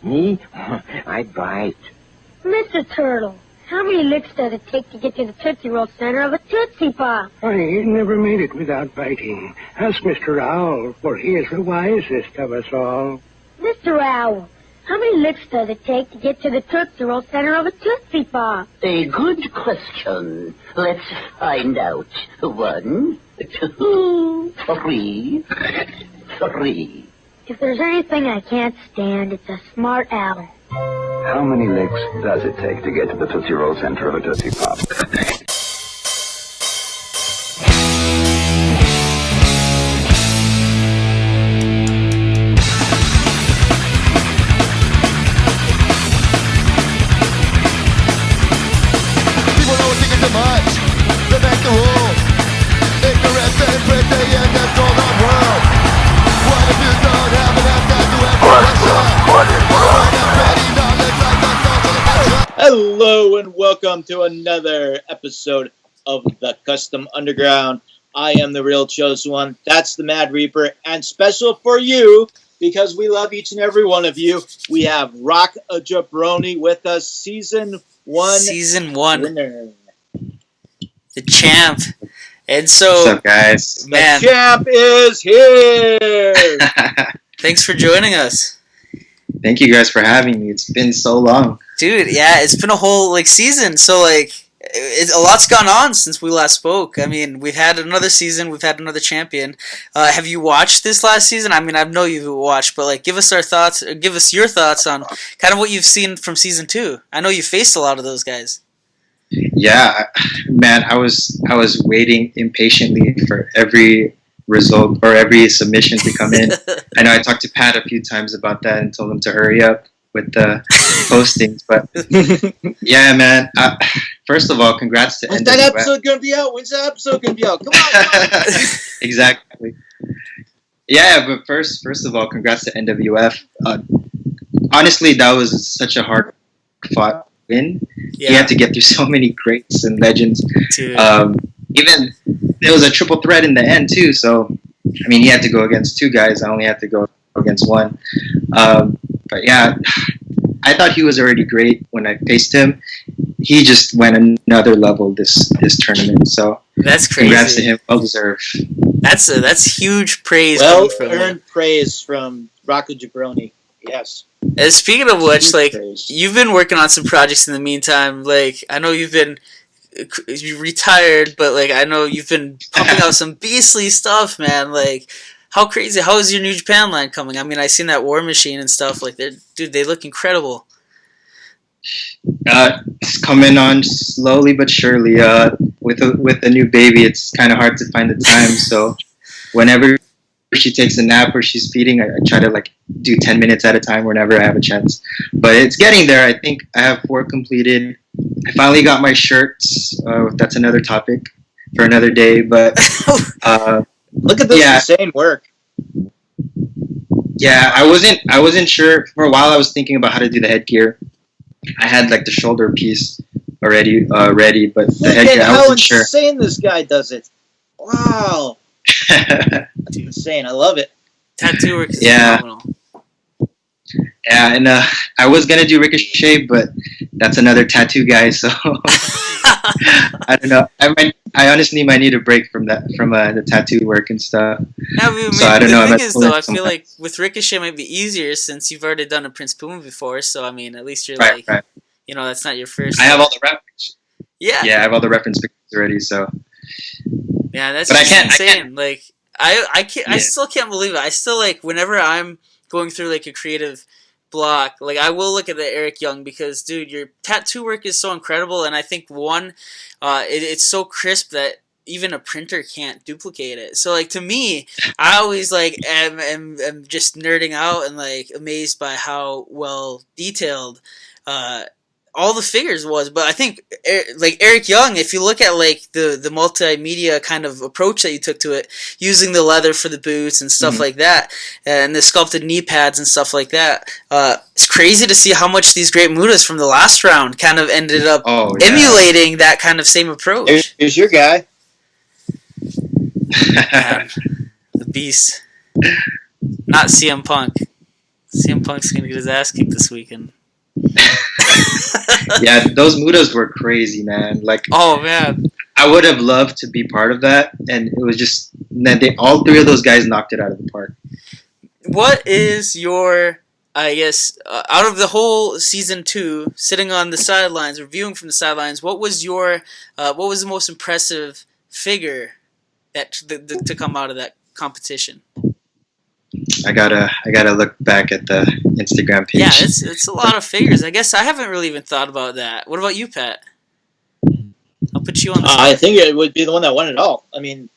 Me? I'd bite. Mr. Turtle, how many licks does it take to get to the Tootsie Roll center of a Tootsie Pop? I never made it without biting. Ask Mr. Owl, for he is the wisest of us all. Mr. Owl, how many licks does it take to get to the Tootsie Roll center of a Tootsie Pop? A good question. Let's find out. 1, 2, 3. 3. If there's anything I can't stand, it's a smart owl. How many licks does it take to get to the Tootsie Roll center of a Tootsie Pop? People don't think it's too much. They make the rules. Ignorance and pretty in this golden world. What if you don't have an answer to every question? Hello and welcome to another episode of the Custom Underground. I am the real chosen one. That's the Mad Reaper. And special for you, because we love each and every one of you, we have ROCKAJABRONI with us, Season 1 winner. The champ. And so, what's up, guys? Man, the champ is here. Thanks for joining us. Thank you guys for having me. It's been so long. Dude, yeah, it's been a whole season. So a lot's gone on since we last spoke. I mean, we've had another season, we've had another champion. Have you watched this last season? I mean, I know you've watched, but give us your thoughts on kind of what you've seen from season 2. I know you faced a lot of those guys. Yeah, man, I was waiting impatiently for every result or every submission to come in. I know I talked to Pat a few times about that and told him to hurry up with the postings, but yeah, man. First of all, congrats to When's NWF. that episode gonna be out? When's that episode gonna be out? Come on. Exactly. Yeah, but first of all, congrats to NWF. Honestly, that was such a hard fought win. Yeah. He had to get through so many greats and legends. Dude. Even there was a triple threat in the end too. So I mean, he had to go against 2 guys. I only had to go against 1. But yeah, I thought he was already great when I faced him. He just went another level this tournament. So that's crazy. Congrats to him. Well deserved. That's huge praise. Well earned praise from ROCKAJABRONI. Yes. And speaking of which, praise. You've been working on some projects in the meantime. I know you retired, but I know you've been pumping out some beastly stuff, man. How crazy? How is your New Japan line coming? I mean, I seen that War Machine and stuff. They look incredible. It's coming on slowly but surely. With a new baby, it's kind of hard to find the time. So whenever she takes a nap or she's feeding, I try to do 10 minutes at a time whenever I have a chance. But it's getting there. I think I have 4 completed. I finally got my shirts. That's another topic for another day. But look at this insane work. Yeah, I wasn't sure for a while. I was thinking about how to do the headgear. I had the shoulder piece already ready, but the headgear I wasn't sure. How insane this guy does it! Wow, that's insane. I love it. Tattoo work is phenomenal. Yeah, and I was gonna do Ricochet, but that's another tattoo guy, so I don't know. I honestly might need a break from the tattoo work and stuff. Yeah, so I don't know. The thing is, though, I feel like with Ricochet it might be easier since you've already done a Prince Puma before. So I mean, at least you're right. That's not your first. I have all the reference. Yeah. Yeah, I have all the reference pictures already. So. Yeah, that's insane. I can't. I still can't believe it. I still whenever I'm going through a creative block, I will look at the Eric Young because, dude, your tattoo work is so incredible, and I think it's so crisp that even a printer can't duplicate it. So to me, I always am just nerding out and amazed by how well detailed all the figures was. But I think Eric Young, if you look at the multimedia kind of approach that you took to it, using the leather for the boots and stuff like that, and the sculpted knee pads and stuff like that, it's crazy to see how much these great Mutas from the last round kind of ended up emulating that kind of same approach. Here's your guy. Man, the beast. Not CM Punk. CM Punk's gonna get his ass kicked this weekend. Yeah, those Mudas were crazy, man. Like, oh man, I would have loved to be part of that, and it was just all three of those guys knocked it out of the park. What is your, I guess, out of the whole season 2, sitting on the sidelines, reviewing from the sidelines, what was the most impressive figure to come out of that competition? I gotta look back at the Instagram page. Yeah, it's a lot of figures. I guess I haven't really even thought about that. What about you, Pat? I'll put you on the spot. I think it would be the one that won it all. I mean,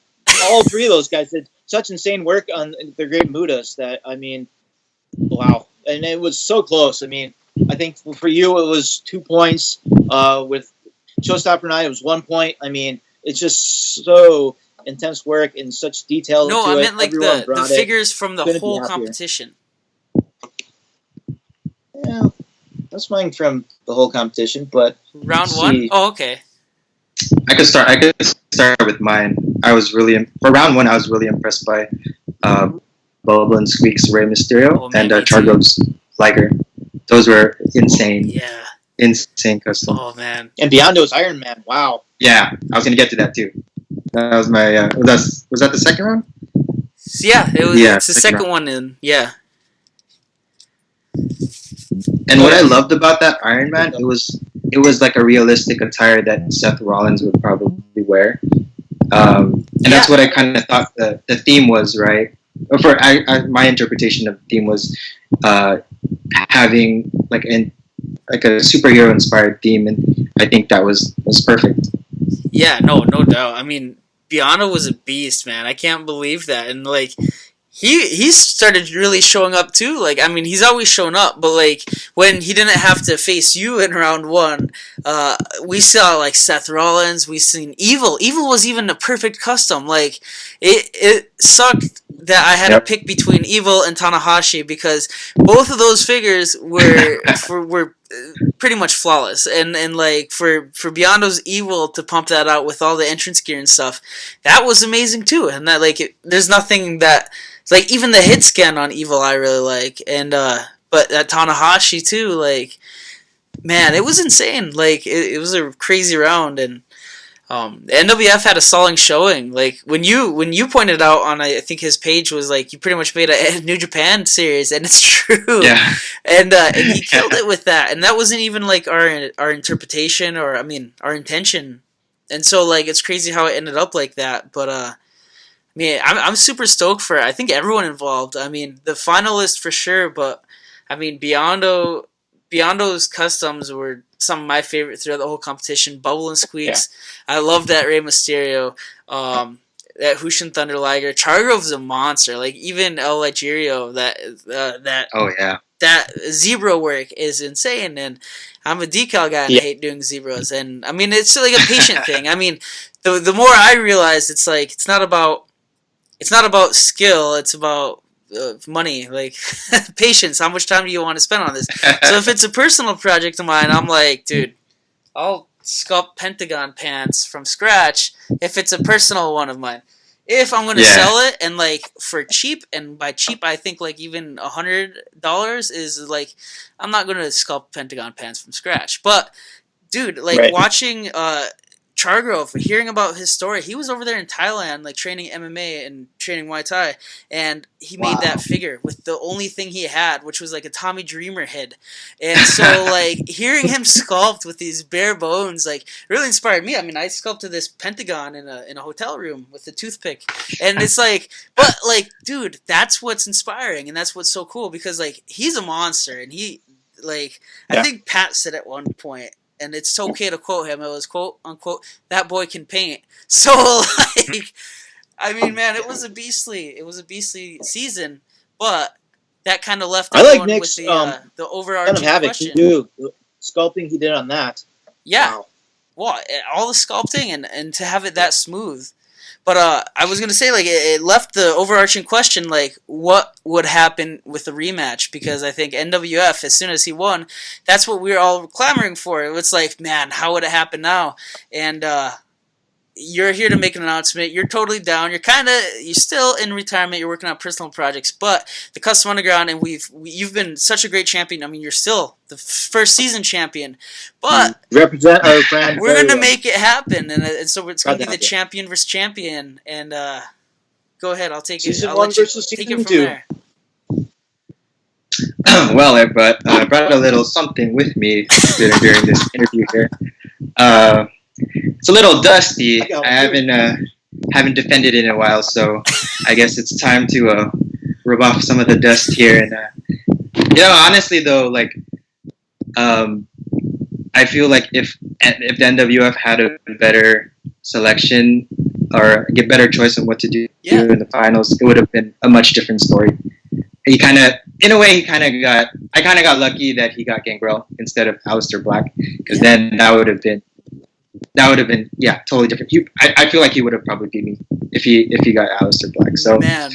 all three of those guys did such insane work on their great Mudas that, I mean, wow. And it was so close. I mean, I think for you it was 2 points. With Showstopper and it was 1 point. I mean, it's just so intense work and such detail No, into I it. meant like the figures from the Couldn't be whole happier. competition. Yeah, that's mine from the whole competition, but Round let's 1? see. Oh, okay. I could start with mine. I was really for round 1. I was really impressed by Bubba and Squeak's Rey Mysterio and Chargo's Liger. Those were insane. Yeah. Insane custom. Oh man. And Biondo's Iron Man. Wow. Yeah, I was gonna get to that too. That was my. Was that the second round? Yeah, it was. Yeah, it's the second one in. Yeah. And what I loved about that Iron Man, it was like a realistic attire that Seth Rollins would probably wear, and that's what I kind of thought the theme was, right? Or for my interpretation of the theme was having like a superhero inspired theme, and I think that was perfect. Yeah, no doubt. I mean, Biondo was a beast, man. I can't believe that, and like. He started really showing up too. Like, I mean, he's always shown up, but like when he didn't have to face you in round 1, we saw like Seth Rollins. We seen Evil. Evil was even a perfect custom. Like, it sucked that I had to pick between Evil and Tanahashi because both of those figures were pretty much flawless. And like for Biondo's Evil to pump that out with all the entrance gear and stuff, that was amazing too. And that like there's nothing that. Like, even the hit scan on Evil I really like. And, but that Tanahashi, too, like, man, it was insane. Like, it was a crazy round. And, the NWF had a solid showing. Like, when you pointed out on, I think his page was, like, you pretty much made a New Japan series, and it's true. Yeah. And he killed it with that. And that wasn't even, like, our interpretation or, I mean, our intention. And so, like, it's crazy how it ended up like that. But, I mean, I'm super stoked for it. I think everyone involved. I mean, the finalists for sure, but I mean, Biondo's customs were some of my favorite throughout the whole competition. Bubble and Squeaks. Yeah. I love that Rey Mysterio. That Hushin Thunder Liger. Chargrove's a monster. Like, even El Ligerio, that oh yeah. That zebra work is insane, and I'm a decal guy and I hate doing zebras. And I mean, it's like a patient thing. I mean, the more I realize, it's like it's not about skill, it's about money, like patience. How much time do you want to spend on this? So if it's a personal project of mine, I'm like, dude, I'll sculpt Pentagon pants from scratch if it's a personal one of mine. If I'm going to sell it and like for cheap, and by cheap I think like even $100 is like, I'm not going to sculpt Pentagon pants from scratch. But dude, like watching Chargrove, hearing about his story, he was over there in Thailand, like training MMA and training Muay Thai, and he made that figure with the only thing he had, which was like a Tommy Dreamer head. And so, like, hearing him sculpt with these bare bones, like, really inspired me. I mean, I sculpted this pentagon in a hotel room with a toothpick, and it's like, but like, dude, that's what's inspiring, and that's what's so cool because like he's a monster, and he, like, I think Pat said at one point. And it's okay to quote him. It was quote unquote, "That boy can paint." So like, I mean, man, it was a beastly season. But that kind of left everyone with the overarching question. Sculpting he did on that. Yeah, well, all the sculpting and to have it that smooth. But I was gonna say, like, it left the overarching question, like, what would happen with the rematch? Because I think NWF, as soon as he won, that's what we were all clamoring for. It was like, man, how would it happen now? And you're here to make an announcement. You're totally down. You're still in retirement. You're working on personal projects, but the Custom Underground, and you've been such a great champion. I mean, you're still the first season champion, but represent our brand. We're gonna well. make it happen, and so it's gonna be the Goddamn. champion versus champion. And go ahead, I'll take Season it. I'll one let you versus take season it from two. there. Well, I brought a little something with me during this interview here. It's a little dusty. I haven't defended it in a while, so I guess it's time to rub off some of the dust here. And honestly though, like I feel like if the NWF had a better selection or get better choice on what to do in the finals, it would have been a much different story. I kind of got lucky that he got Gangrel instead of Aleister Black, because then that would have been totally different. I feel like he would have probably beat me if he got Aleister Black. So man,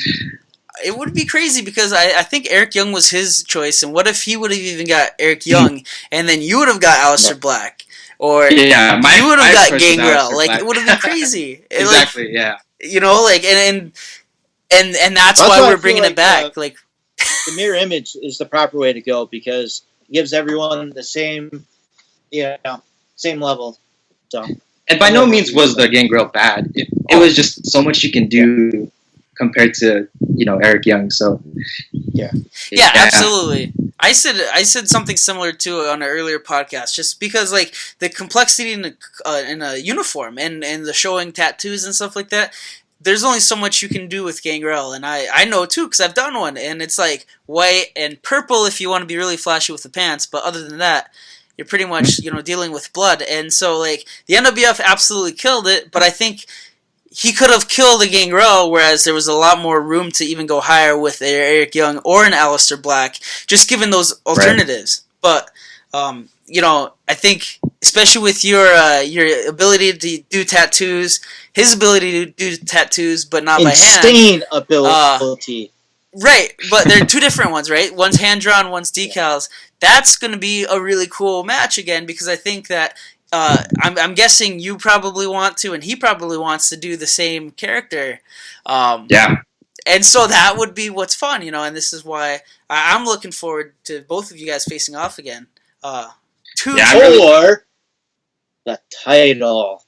it would be crazy because I think Eric Young was his choice, and what if he would have even got Eric Young and then you would have got Aleister Black, or you would have got Gangrel? Like, it would have been crazy. Exactly. Like, yeah. And that's why we're bringing it back. Like, the mirror image is the proper way to go because it gives everyone the same level. So, and by no means was the Gangrel bad. It was just so much you can do compared to Eric Young. So yeah, absolutely. I said something similar to it on an earlier podcast, just because like the complexity in a uniform and the showing tattoos and stuff like that. There's only so much you can do with Gangrel, and I know too because I've done one, and it's like white and purple if you want to be really flashy with the pants, but other than that, you're pretty much dealing with blood. And so like the NWF absolutely killed it, but I think he could have killed a Gangrel, whereas there was a lot more room to even go higher with Eric Young or an Aleister Black, just given those alternatives. Right. But I think especially with your ability to do tattoos, his ability to do tattoos, but not by hand. Insane ability. Right, but they're two different ones, right? One's hand-drawn, one's decals. That's going to be a really cool match again, because I think that I'm guessing you probably want to, and he probably wants to do the same character. Yeah. And so that would be what's fun, and this is why I'm looking forward to both of you guys facing off again. Or the title.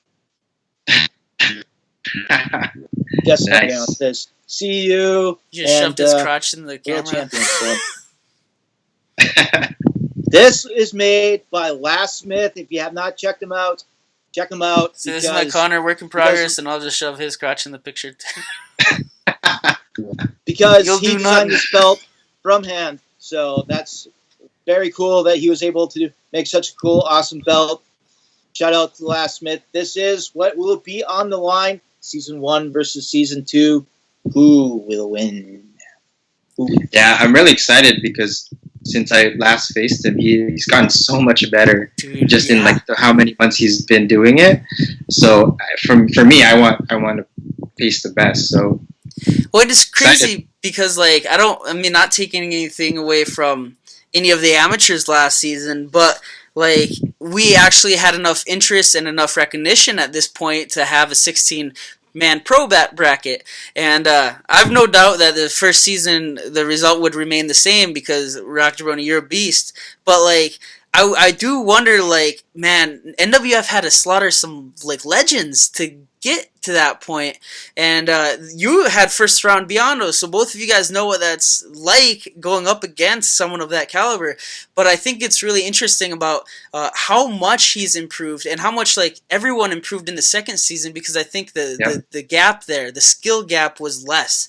Guess what about this? See you. You just shoved his crotch in the camera. This is made by Last Smith. If you have not checked him out, check him out. So this is my Connor work in progress, and I'll just shove his crotch in the picture. Because he designed this belt from hand. So that's very cool that he was able to make such a cool, awesome belt. Shout out to Last Smith. This is what will be on the line. Season 1 versus Season 2. Who will win? Yeah, I'm really excited because since I last faced him, he's gotten so much better in like how many months he's been doing it. So for me, I want to face the best. So well, it's crazy because like not taking anything away from any of the amateurs last season, but like we actually had enough interest and enough recognition at this point to have a 16-man pro bracket, and I've no doubt that the first season the result would remain the same because ROCKAJABRONI, you're a beast. But like I do wonder, like, man, NWF had to slaughter some like legends to get to that point, and you had first round Biondo, so both of you guys know what that's like going up against someone of that caliber. But I think it's really interesting about how much he's improved and how much like everyone improved in the second season, because I think the gap there, the skill gap was less.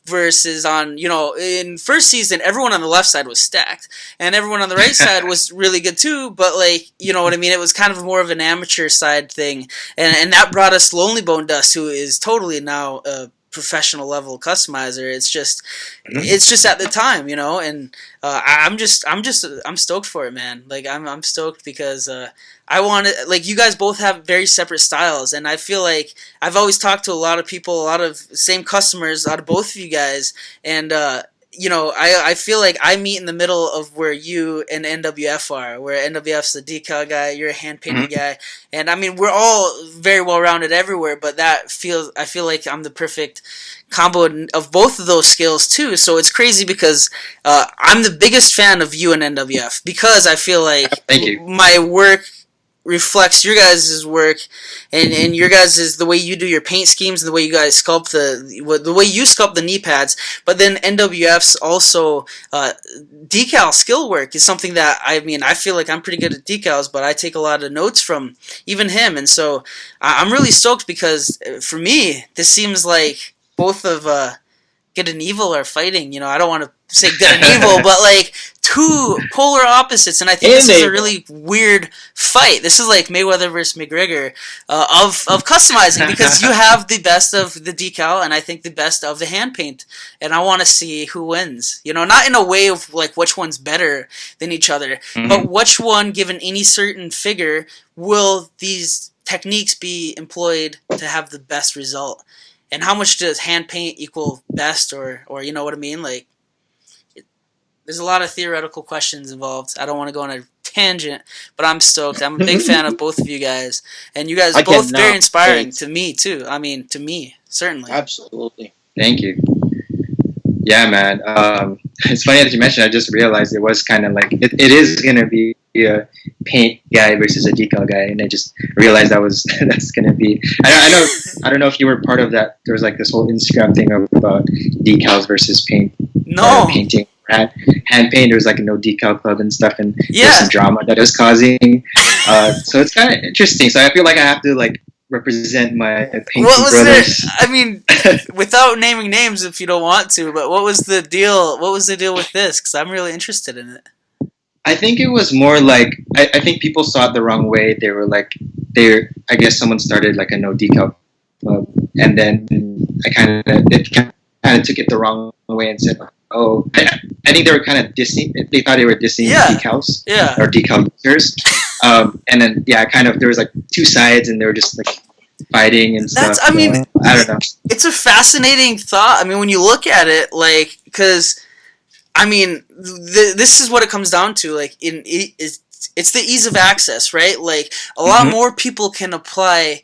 Versus on, in first season, everyone on the left side was stacked, and everyone on the right side was really good too, but like, you know what I mean? It was kind of more of an amateur side thing, and that brought us Lonely Bone Dust, who is totally now a professional level customizer. It's just at the time, and I'm stoked for it, man. Like, I'm stoked because I want to, like, you guys both have very separate styles, and I feel like I've always talked to a lot of people, a lot of same customers out of both of you guys, and I feel like I meet in the middle of where you and NWF are, where NWF's the decal guy, you're a hand painting guy, and I mean we're all very well rounded everywhere, but I feel like I'm the perfect combo of both of those skills too. So it's crazy because I'm the biggest fan of you and NWF because I feel like Thank you. my work reflects your guys' work and your guys' the way you do your paint schemes, the way you guys sculpt the way you sculpt the knee pads. But then NWF's also decal skill work is something that I feel like I'm pretty good at decals, but I take a lot of notes from even him, and so I'm really stoked because for me this seems like both of Good and Evil are fighting. I don't want to say Good and Evil, but like two polar opposites, and I think this is a really weird fight. This is like Mayweather versus McGregor of customizing because you have the best of the decal and I think the best of the hand paint, and I want to see who wins. Not in a way of like which one's better than each other, but which one, given any certain figure, will these techniques be employed to have the best result. And how much does hand paint equal best, or you know what I mean? Like, there's a lot of theoretical questions involved. I don't want to go on a tangent, but I'm stoked. I'm a big fan of both of you guys, and you guys are both very inspiring to me too. I mean, to me, certainly. Absolutely. Thank you. Yeah, man. It's funny that you mentioned. I just realized it was kind of like it is gonna be a paint guy versus a decal guy, and I just realized that's gonna be. I don't know if you were part of that. There was like this whole Instagram thing about decals versus paint. No. Painting. Hand paint. There was like a no decal club and stuff, and yeah. There's some drama that is causing. So it's kind of interesting. So I feel like I have to like represent my painting brothers. I mean, without naming names if you don't want to, but what was the deal? What was the deal with this? Because I'm really interested in it. I think it was more like I think people saw it the wrong way. They were like I guess someone started like a no decal club, and then it kind of took it the wrong way and said, oh, I think they were kind of dissing. They thought they were dissing decals or decal users. And then there was like two sides, and they were just like fighting and stuff. I mean, I don't know. It's a fascinating thought. I mean, when you look at it, like, because I mean, this is what it comes down to. Like, it's the ease of access, right? Like, a lot more people can apply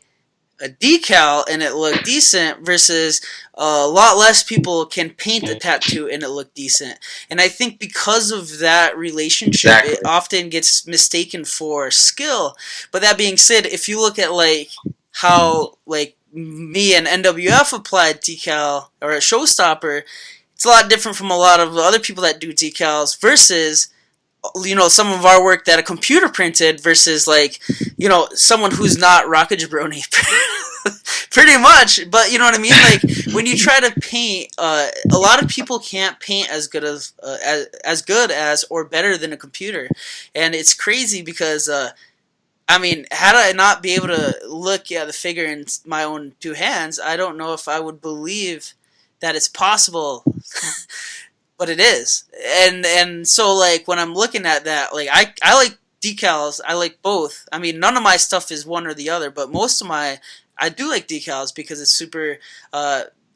a decal and it look decent versus a lot less people can paint a tattoo and it look decent. And I think because of that relationship, it often gets mistaken for skill. But that being said, if you look at like how like me and NWF applied decal or a showstopper, it's a lot different from a lot of other people that do decals versus some of our work that a computer printed versus like, someone who's not ROCKAJABRONI. Pretty much, but you know what I mean? Like, when you try to paint, a lot of people can't paint as good as or better than a computer. And it's crazy because, I mean, had I not be able to look at the figure in my own two hands, I don't know if I would believe that it's possible. But it is, and so like when I'm looking at that, like I like decals. I like both. I mean, none of my stuff is one or the other, but most of I do like decals because it's super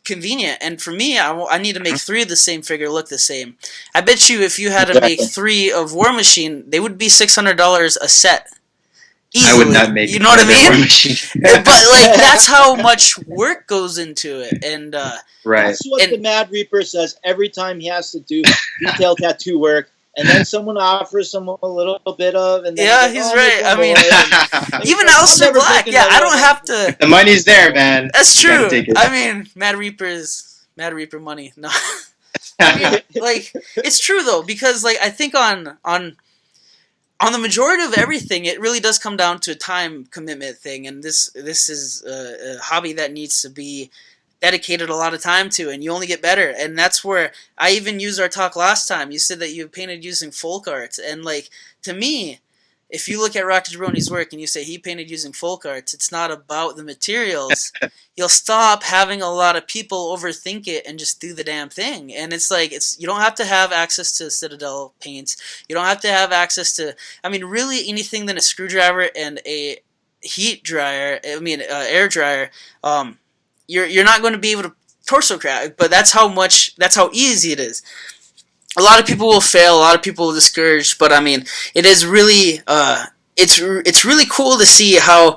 convenient. And for me, I need to make 3 of the same figure look the same. I bet you if you had to make 3 of War Machine, they would be $600 a set. Easily. I would not make. You know what I mean? But like that's how much work goes into it, and right. That's what the Mad Reaper says every time he has to do detailed tattoo work, and then someone offers him a little bit of, and then he's right. I mean, even Alistair Black. Yeah, I don't have to. The money's there, man. That's true. I mean, Mad Reaper money. No, I mean, like it's true though because like I think on the majority of everything, it really does come down to a time commitment thing, and this is a hobby that needs to be dedicated a lot of time to, and you only get better. And that's where I even used our talk last time. You said that you painted using folk arts, and like to me, if you look at ROCKAJABRONI's work and you say he painted using folk arts, it's not about the materials. You'll stop having a lot of people overthink it and just do the damn thing. And it's like you don't have to have access to Citadel paints. You don't have to have access to, I mean, really anything than a screwdriver and a heat dryer. I mean, air dryer. You're not going to be able to torso craft, but that's how easy it is. a lot of people will fail, a lot of people will discourage, but I mean, it is really it's really cool to see how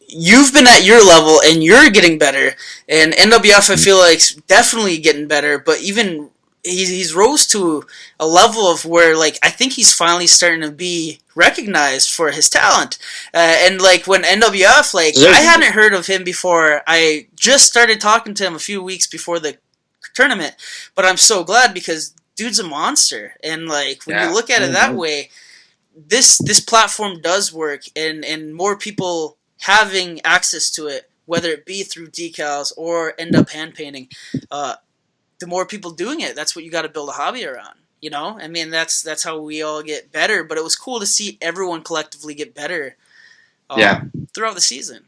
you've been at your level and you're getting better, and NWF I feel like definitely getting better, but even he's rose to a level of where like I think he's finally starting to be recognized for his talent, and like when NWF, like I hadn't heard of him before. I just started talking to him a few weeks before the tournament, but I'm so glad because dude's a monster, and like when you look at it that way, this platform does work, and more people having access to it, whether it be through decals or end up hand painting, the more people doing it, that's what you got to build a hobby around. You know, I mean, that's how we all get better. But it was cool to see everyone collectively get better. Throughout the season.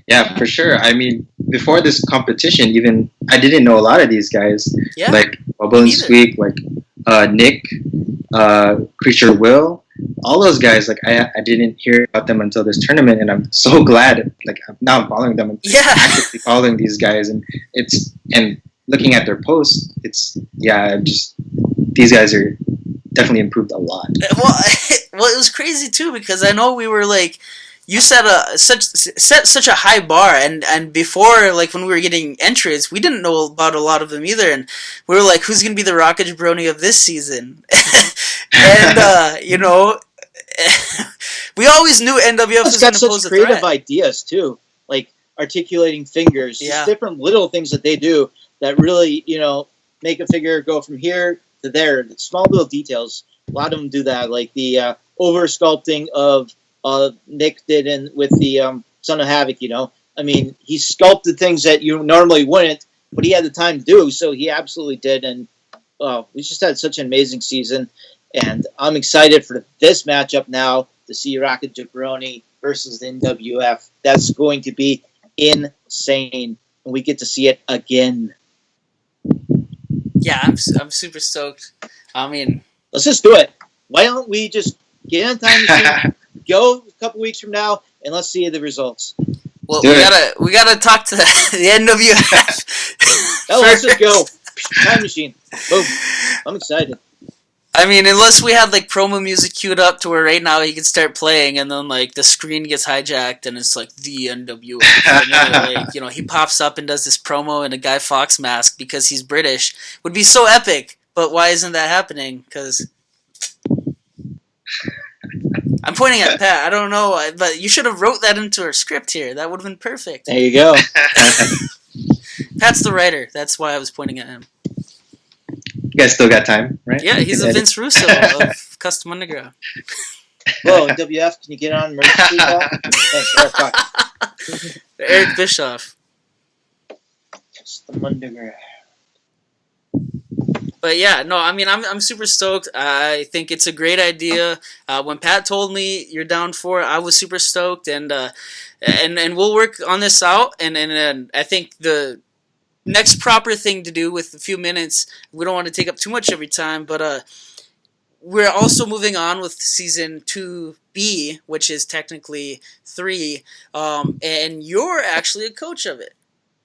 Yeah, for sure. I mean, before this competition, even I didn't know a lot of these guys. Yeah. Like Bubble and Squeak, like Nick, Creature Will, all those guys. Like I didn't hear about them until this tournament, and I'm so glad. Like now I'm following them. I'm actively following these guys, and looking at their posts, these guys are definitely improved a lot. Well, it was crazy too because I know we were like, you set such a high bar, and before, like when we were getting entries, we didn't know about a lot of them either, and we were like, who's gonna be the ROCKAJABRONI of this season? And you know, we always knew NWF was going to pose a threat. Creative ideas too, like articulating fingers, just different little things that they do that really, you know, make a figure go from here to there. Small little details. A lot of them do that, like the over sculpting of Nick did with the Son of Havoc. You know, I mean, he sculpted things that you normally wouldn't, but he had the time to do, so he absolutely did. And we just had such an amazing season, and I'm excited for this matchup now to see ROCKAJABRONI versus the NWF. That's going to be insane, and we get to see it again. Yeah, I'm super stoked. I mean, let's just do it. Why don't we just get in time machine, go a couple weeks from now, and let's see the results. Well, we gotta talk to the NWF. Let's just go. Time machine. Boom. I'm excited. I mean, unless we had like promo music queued up to where right now he can start playing, and then like the screen gets hijacked, and it's like the NWF. And then, like, you know, he pops up and does this promo in a Guy Fawkes mask because he's British. Would be so epic. But why isn't that happening? Because I'm pointing at Pat. I don't know, but you should have wrote that into our script here. That would have been perfect. There you go. Pat's the writer. That's why I was pointing at him. You guys still got time, right? Yeah, he's a Vince Russo of Custom Underground. Whoa, WF, can you get on emergency call? Thanks, Eric. Eric Bischoff. Custom Underground. But yeah, no, I mean, I'm super stoked. I think it's a great idea. When Pat told me you're down for it, I was super stoked, and we'll work on this out. And I think the next proper thing to do with a few minutes, we don't want to take up too much of your time, but we're also moving on with season 2B, which is technically 3, and you're actually a coach of it.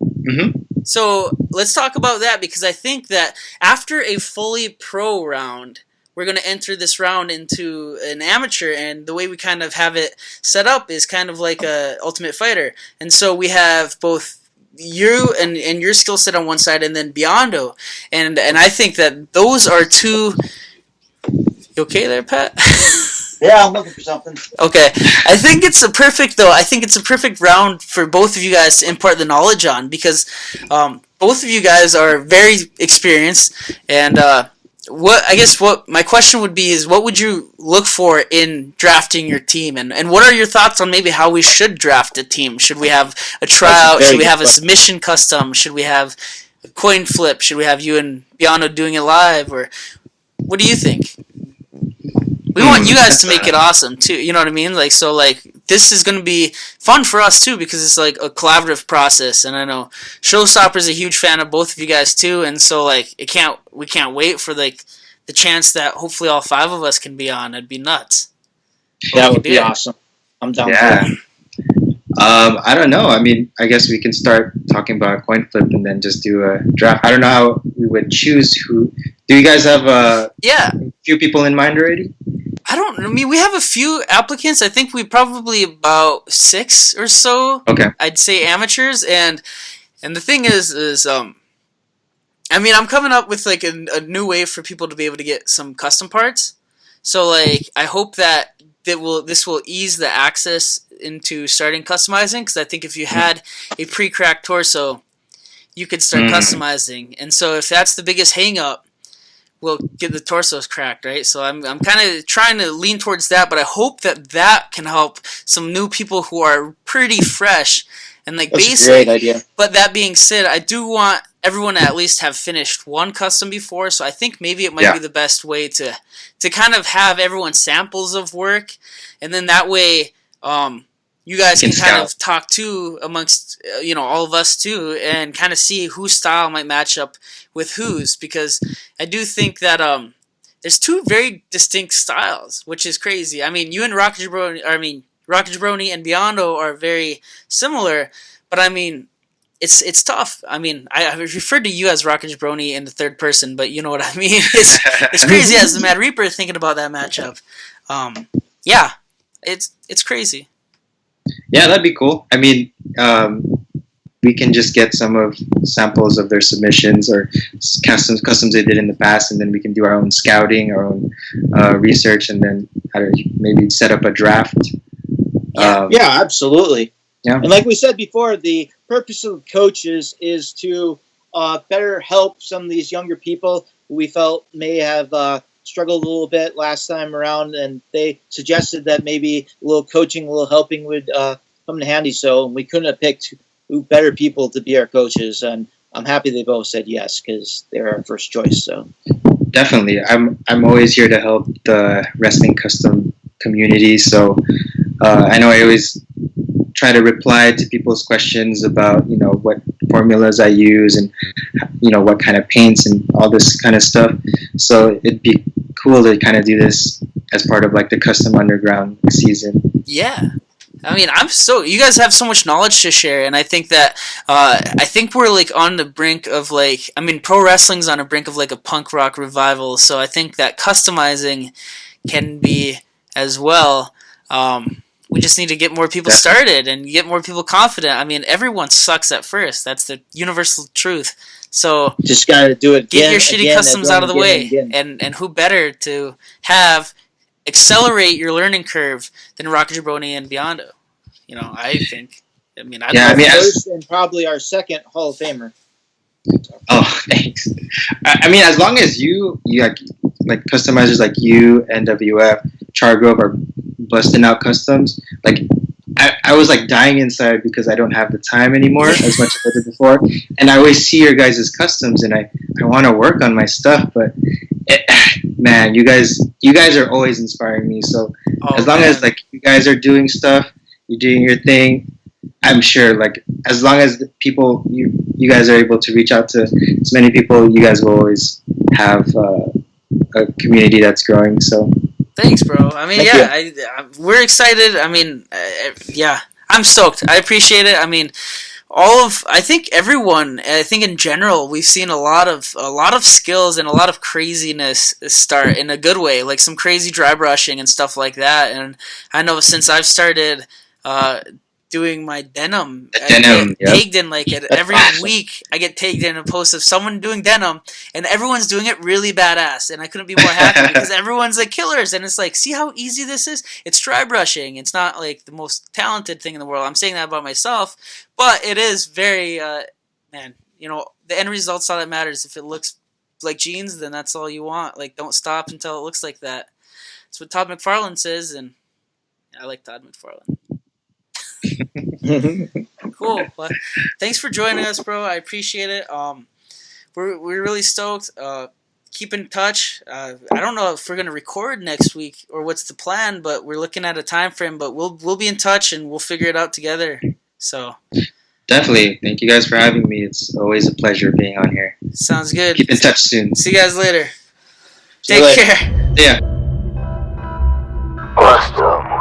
Mm-hmm. So let's talk about that, because I think that after a fully pro round, we're going to enter this round into an amateur, and the way we kind of have it set up is kind of like a Ultimate Fighter. And so we have both you and your skill set on one side, and then Biondo. And I think that those are two... You okay there, Pat? Yeah, I'm looking for something. Okay. I think it's a perfect round for both of you guys to impart the knowledge on, because both of you guys are very experienced, and what my question would be is, what would you look for in drafting your team, and what are your thoughts on maybe how we should draft a team? Should we have a tryout? Should we have a submission custom? Should we have a coin flip? Should we have you and Biondo doing it live? Or what do you think? We want you guys to make it awesome too. You know what I mean? Like, so like this is going to be fun for us too, because it's like a collaborative process, and I know Showstopper's a huge fan of both of you guys too, and so like we can't wait for like the chance that hopefully all 5 of us can be on. It'd be nuts. That would be awesome. I'm down for it. I don't know. I mean, I guess we can start talking about a coin flip and then just do a draft. I don't know how we would choose who. Do you guys have a few people in mind already? I mean, we have a few applicants. I think we probably about 6 or so. Okay. I'd say amateurs, and the thing is I mean, I'm coming up with like a new way for people to be able to get some custom parts. So like, I hope that this will ease the access into starting customizing, because I think if you had a pre-cracked torso, you could start customizing. And so if that's the biggest hang-up, we'll get the torsos cracked, right? So I'm kind of trying to lean towards that, but I hope that can help some new people who are pretty fresh and like That's basic. a great idea. But that being said, I do want everyone to at least have finished one custom before, so I think maybe it might be the best way to kind of have everyone samples of work, and then that way you guys can kind of talk too amongst all of us too, and kind of see whose style might match up with whose, because I do think that there's 2 very distinct styles, which is crazy. I mean, you and ROCKAJABRONI and Biondo are very similar, but I mean, it's tough. I mean, I referred to you as ROCKAJABRONI in the third person, but you know what I mean. It's crazy as the Mad Reaper thinking about that matchup. Yeah, it's crazy. Yeah, that'd be cool. I mean, we can just get some of samples of their submissions or customs they did in the past, and then we can do our own scouting, our own research, and then maybe set up a draft. Yeah, absolutely. Yeah. And like we said before, the purpose of coaches is to better help some of these younger people who we felt may have struggled a little bit last time around, and they suggested that maybe a little coaching, a little helping would come in handy. So we couldn't have picked better people to be our coaches, and I'm happy they both said yes, because they're our first choice. So definitely, I'm always here to help the wrestling custom community. So I know I always try to reply to people's questions about what formulas I use and what kind of paints and all this kind of stuff. So it'd be cool to kind of do this as part of like the Custom Underground season. Yeah. I mean, you guys have so much knowledge to share, and I think that I think we're like on the brink of like, I mean, pro wrestling's on the brink of like a punk rock revival. So I think that customizing can be as well. We just need to get more people started and get more people confident. I mean, everyone sucks at first. That's the universal truth. So just gotta do it. Get your shitty customs out of the way, and who better to have accelerate your learning curve than ROCKAJABRONI and Biondo? I think. I mean, first and probably our second Hall of Famer. Oh, thanks. I mean, as long as you like customizers like you, NWF, Chargrove are busting out customs, like I was like dying inside because I don't have the time anymore as much as I did before, and I always see your guys' customs, and I want to work on my stuff, but man, you guys are always inspiring me. So as long as like you guys are doing stuff, you're doing your thing, I'm sure like as long as the people you guys are able to reach out to as many people, you guys will always have a community that's growing. So thanks, bro. I mean, we're excited. I mean, I'm stoked. I appreciate it. I mean, I think everyone, I think in general, we've seen a lot of skills and a lot of craziness start in a good way, like some crazy dry brushing and stuff like that. And I know since I've started doing my denim, I get tagged in like every week. I get tagged in a post of someone doing denim, and everyone's doing it really badass. And I couldn't be more happy because everyone's like killers. And it's like, see how easy this is? It's dry brushing. It's not like the most talented thing in the world. I'm saying that about myself, but it is very, man. The end result's all that matters. If it looks like jeans, then that's all you want. Like, don't stop until it looks like that. That's what Todd McFarlane says, and I like Todd McFarlane. Cool. Well, thanks for joining us, bro. I appreciate it. We're really stoked. Keep in touch. I don't know if we're gonna record next week or what's the plan, but we're looking at a time frame. But we'll be in touch and we'll figure it out together. So definitely. Thank you guys for having me. It's always a pleasure being on here. Sounds good. Keep in touch soon. See you guys later. Take care. Yeah. Custom.